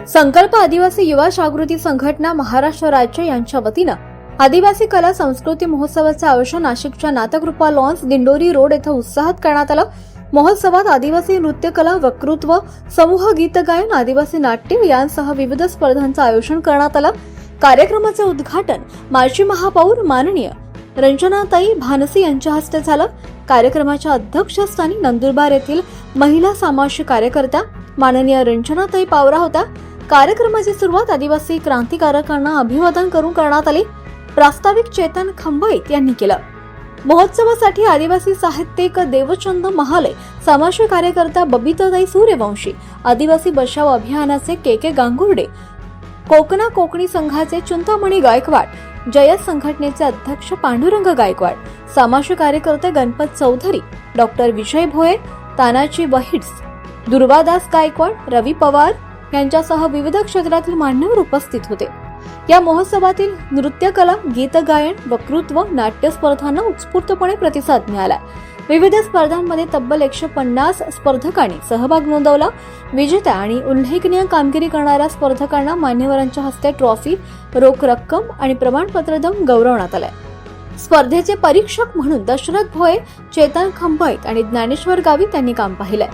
संकल्प आदिवासी युवा जागृती संघटना महाराष्ट्र राज्य यांच्या वतीनं आदिवासी कला संस्कृती महोत्सवाचे आयोजन नाशिकच्या नाटकरूपा लॉन्स दिंडोरी रोड येथे उत्साहात करण्यात आलं। महोत्सवात आदिवासी नृत्यकला, वक्तृत्व, समूह गीत गायन, आदिवासी नाट्य यांसह विविध स्पर्धांचं आयोजन करण्यात आलं। कार्यक्रमाचे उद्घाटन माजी महापौर माननीय रंजनाताई भानसी यांच्या हस्ते झालं। कार्यक्रमाच्या अध्यक्षस्थानी नंदुरबार येथील महिला सामाजिक कार्यकर्त्या माननीय रंजनाताई पावरा होत्या। कार्यक्रमाची सुरुवात आदिवासी क्रांतिकारकांना अभिवादन करून करण्यात आली। प्रास्ताविक चेतन खंबाईत यांनी केलं। महोत्सवासाठी आदिवासी साहित्यिक देवचंद महाले, सामाजिक कार्यकर्ता बबिताताई सूर्यवंशी, आदिवासी बचाव अभियानाचे के गांगुर्डे, कोकणा कोकणी संघाचे चिंतामणी गायकवाड, जयस संघटनेचे अध्यक्ष पांडुरंग गायकवाड, सामाजिक कार्यकर्ते गणपत चौधरी, डॉक्टर विजय भोये, तानाजी बहिड्स, दुर्वादास गायकवाड, रवी पवार यांच्यासह विविध क्षेत्रातील मान्यवर उपस्थित होते। या महोत्सवातील नृत्यकला, गीत गायन, वक्तृत्व, नाट्य स्पर्धांना उत्स्फूर्तपणे प्रतिसाद मिळाला। विविध स्पर्धांमध्ये तब्बल 150 स्पर्धकांनी सहभाग नोंदवला। विजेत्या आणि उल्लेखनीय कामगिरी करणाऱ्या स्पर्धकांना मान्यवरांच्या हस्ते ट्रॉफी, रोख रक्कम आणि प्रमाणपत्र देऊन गौरवण्यात आले। स्पर्धेचे परीक्षक म्हणून दशरथ भोये, चेतन खंबाईत आणि ज्ञानेश्वर गावित यांनी काम पाहिलंय।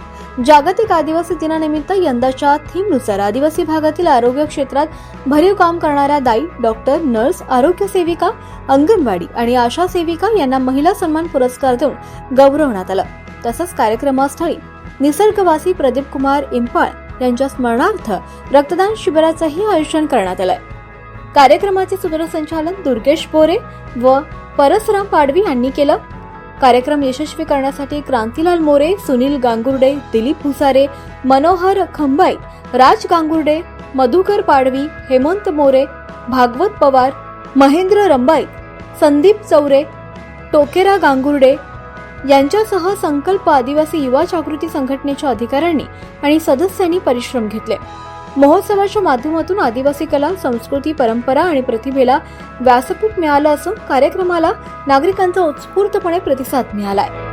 जागतिक आदिवासी दिनानिमित्त यंदाच्या थीमनुसार आदिवासी भागातील आरोग्य क्षेत्रात भरीव काम करणाऱ्या दाई, डॉक्टर, नर्स, आरोग्य सेविका, अंगणवाडी आणि आशा सेविका यांना महिला सन्मान पुरस्कार देऊन गौरवण्यात आलं। तसंच कार्यक्रमस्थळी निसर्गवासी प्रदीप कुमार इंपाळ यांच्या स्मरणार्थ रक्तदान शिबिराचंही आयोजन करण्यात आलंय। कार्यक्रमाचे सूत्रसंचालन दुर्गेश बोरे व परसराम पाडवी यांनी केलं। कार्यक्रम यशस्वी करण्यासाठी क्रांतीलाल मोरे, सुनील गांगुर्डे, दिलीप भुसारे, मनोहर खंबाईत, राज गांगुर्डे, मधुकर पाडवी, हेमंत मोरे, भागवत पवार, महेंद्र रंबाईत, संदीप चौरे, टोकेरा गांगुर्डे यांच्यासह संकल्प आदिवासी युवा जागृती संघटनेच्या अधिकाऱ्यांनी आणि सदस्यांनी परिश्रम घेतले। महोत्सवाच्या माध्यमातून आदिवासी कला, संस्कृती, परंपरा आणि प्रतिभेला व्यासपीठ मिळालं असून कार्यक्रमाला नागरिकांचा उत्स्फूर्तपणे प्रतिसाद मिळालाय।